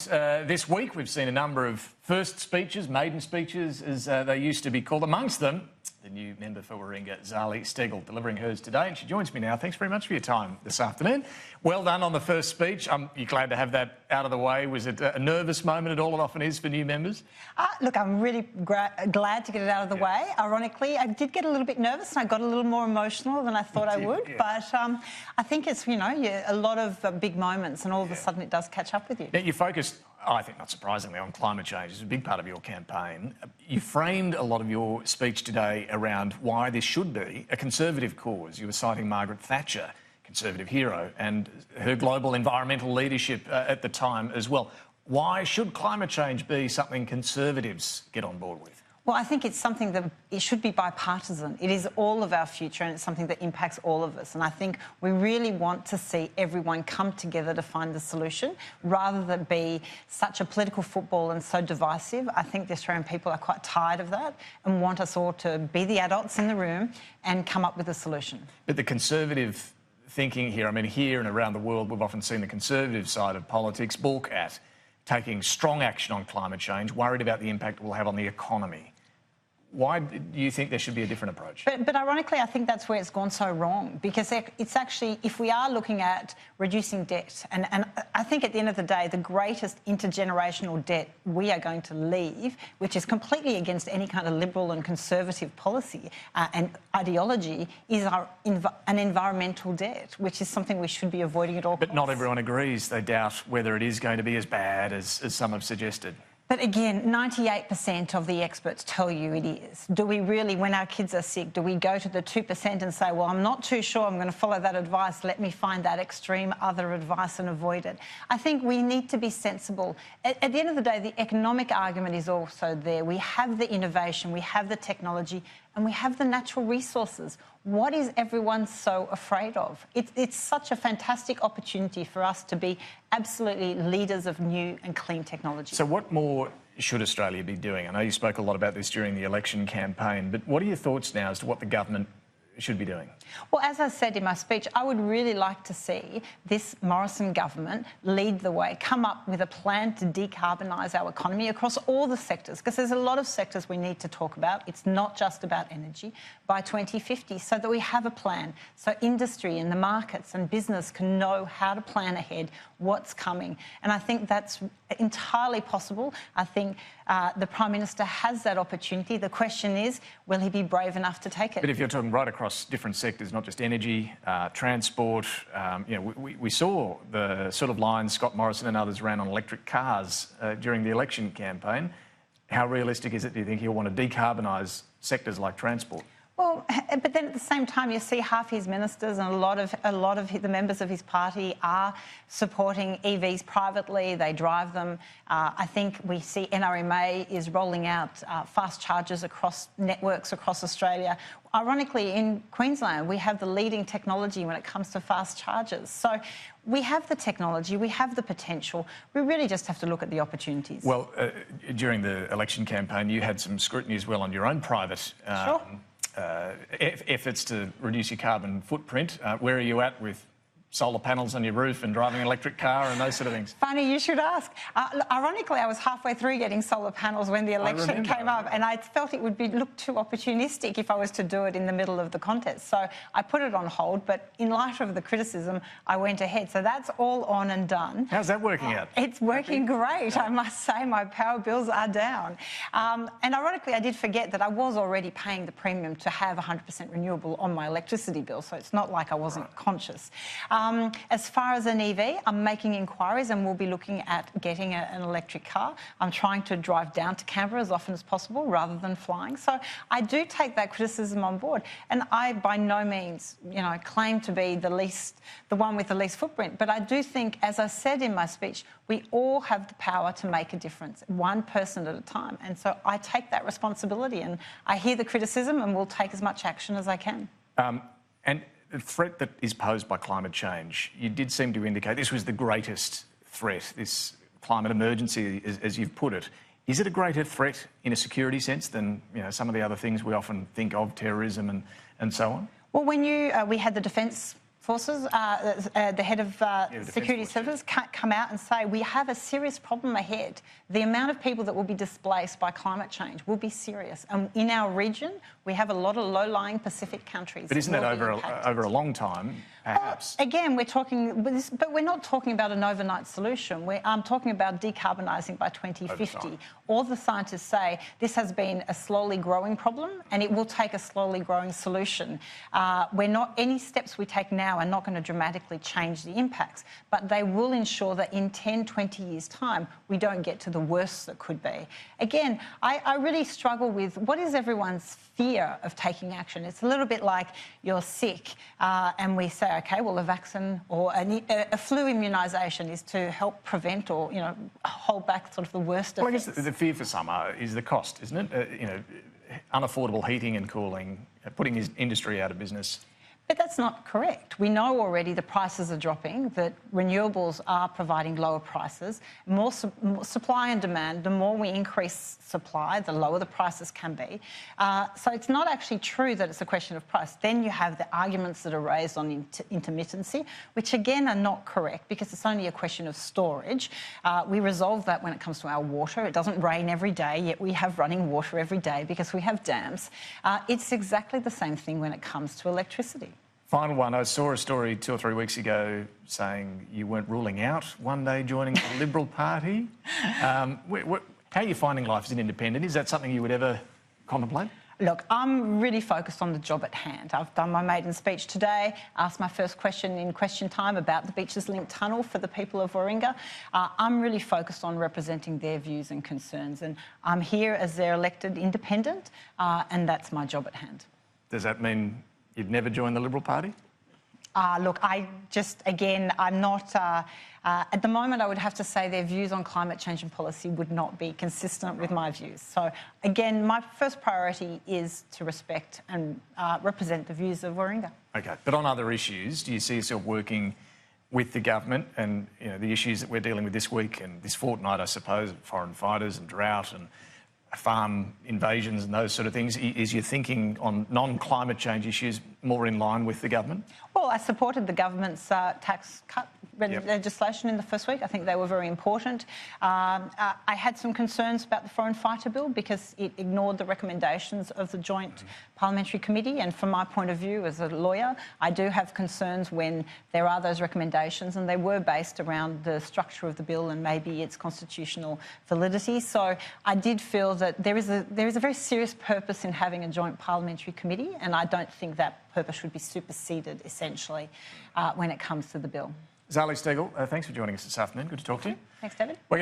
this week we've seen a number of first speeches, maiden speeches, as they used to be called. Amongst them, the new member for Warringah, Zali Steggall, delivering hers today, and she joins me now. Thanks very much for your time this afternoon. Well done on the first speech. You're glad to have that out of the way. Was it a nervous moment at all? It often is for new members. Look, I'm really glad to get it out of the way. Ironically, I did get a little bit nervous and I got a little more emotional than I thought I would. Yeah. But I think it's, a lot of big moments, and all of a sudden it does catch up with you. Now, you focused, I think not surprisingly, on climate change. It's a big part of your campaign. You framed a lot of your speech today around why this should be a Conservative cause. You were citing Margaret Thatcher, Conservative hero, and her global environmental leadership at the time as well. Why should climate change be something Conservatives get on board with? Well, I think it's something that it should be bipartisan. It is all of our future, and it's something that impacts all of us. And I think we really want to see everyone come together to find the solution, rather than be such a political football and so divisive. I think the Australian people are quite tired of that and want us all to be the adults in the room and come up with a solution. But the Conservative thinking here, here and around the world, we've often seen the Conservative side of politics balk at taking strong action on climate change, worried about the impact it will have on the economy. Why do you think there should be a different approach? But ironically, I think that's where it's gone so wrong, because it's actually, if we are looking at reducing debt, and I think at the end of the day, the greatest intergenerational debt we are going to leave, which is completely against any kind of liberal and conservative policy and ideology, is an environmental debt, which is something we should be avoiding at all costs. But not everyone agrees. They doubt whether it is going to be as bad as some have suggested. But again, 98% of the experts tell you it is. Do we really, when our kids are sick, do we go to the 2% and say, well, I'm not too sure I'm going to follow that advice, let me find that extreme other advice and avoid it? I think we need to be sensible. At the end of the day, the economic argument is also there. We have the innovation, we have the technology, and we have the natural resources. What is everyone so afraid of? It's such a fantastic opportunity for us to be absolutely leaders of new and clean technology. So what more should Australia be doing? I know you spoke a lot about this during the election campaign, but what are your thoughts now as to what the government should be doing? Well, as I said in my speech, I would really like to see this Morrison government lead the way, come up with a plan to decarbonise our economy across all the sectors, because there's a lot of sectors we need to talk about. It's not just about energy, by 2050, so that we have a plan, so industry and the markets and business can know how to plan ahead, what's coming. And I think that's entirely possible. I think the Prime Minister has that opportunity. The question is, will he be brave enough to take it? But if you're talking right across different sectors, not just energy, transport, we saw the sort of lines Scott Morrison and others ran on electric cars during the election campaign. How realistic is it, do you think, he'll want to decarbonise sectors like transport? Well, but then at the same time, you see half his ministers and a lot of the members of his party are supporting EVs privately. They drive them. I think we see NRMA is rolling out fast chargers across networks across Australia. Ironically, in Queensland, we have the leading technology when it comes to fast chargers. So we have the technology, we have the potential. We really just have to look at the opportunities. Well, during the election campaign, you had some scrutiny as well on your own private efforts to reduce your carbon footprint. Where are you at with solar panels on your roof and driving an electric car and those sort of things? Funny you should ask. Ironically, I was halfway through getting solar panels when the election came up, and I felt it would look too opportunistic if I was to do it in the middle of the contest. So I put it on hold, but in light of the criticism, I went ahead. So that's all on and done. How's that working out? It's working great, I must say. My power bills are down. And ironically, I did forget that I was already paying the premium to have 100% renewable on my electricity bill, so it's not like I wasn't conscious. As far as an EV, I'm making inquiries and we'll be looking at getting an electric car. I'm trying to drive down to Canberra as often as possible rather than flying. So I do take that criticism on board. And I, by no means, claim to be the one with the least footprint. But I do think, as I said in my speech, we all have the power to make a difference, one person at a time. And so I take that responsibility, and I hear the criticism and will take as much action as I can. And the threat that is posed by climate change, you did seem to indicate this was the greatest threat, this climate emergency, as you've put it. Is it a greater threat in a security sense than some of the other things we often think of, terrorism and so on? Well, when we had the Defence Forces, the head of security services, come out and say we have a serious problem ahead. The amount of people that will be displaced by climate change will be serious. And in our region, we have a lot of low-lying Pacific countries. But isn't that over a long time, perhaps? Well, again, but we're not talking about an overnight solution. I'm talking about decarbonising by 2050. All the scientists say this has been a slowly growing problem and it will take a slowly growing solution. Any steps we take now are not going to dramatically change the impacts, but they will ensure that in 10, 20 years' time, we don't get to the worst that could be. Again, I really struggle with what is everyone's fear of taking action. It's a little bit like you're sick and we say, OK, well, a vaccine or a flu immunisation is to help prevent or, hold back sort of the worst effects. Well, I guess the fear for some is the cost, isn't it? Unaffordable heating and cooling, putting his industry out of business. But that's not correct. We know already the prices are dropping, that renewables are providing lower prices. More supply and demand, the more we increase supply, the lower the prices can be. So it's not actually true that it's a question of price. Then you have the arguments that are raised on intermittency, which again are not correct because it's only a question of storage. We resolve that when it comes to our water. It doesn't rain every day, yet we have running water every day because we have dams. It's exactly the same thing when it comes to electricity. Final one, I saw a story 2 or 3 weeks ago saying you weren't ruling out one day joining the Liberal Party. How are you finding life as an independent? Is that something you would ever contemplate? Look, I'm really focused on the job at hand. I've done my maiden speech today, asked my first question in question time about the Beaches Link Tunnel for the people of Warringah. I'm really focused on representing their views and concerns, and I'm here as their elected independent, and that's my job at hand. Does that mean you'd never join the Liberal Party? Look, I'm not... at the moment, I would have to say their views on climate change and policy would not be consistent with my views. So, again, my first priority is to respect and represent the views of Warringah. OK, but on other issues, do you see yourself working with the government and the issues that we're dealing with this week and this fortnight, I suppose, foreign fighters and drought and farm invasions and those sort of things? Is your thinking on non-climate change issues more in line with the government? Well, I supported the government's tax cut legislation in the first week. I think they were very important. I had some concerns about the foreign fighter bill because it ignored the recommendations of the Joint Parliamentary Committee, and from my point of view as a lawyer, I do have concerns when there are those recommendations, and they were based around the structure of the bill and maybe its constitutional validity. So I did feel that there is a very serious purpose in having a Joint Parliamentary Committee, and I don't think that purpose should be superseded, essentially, when it comes to the bill. Zali Steggall, thanks for joining us this afternoon. Good to talk to you. Thanks, David.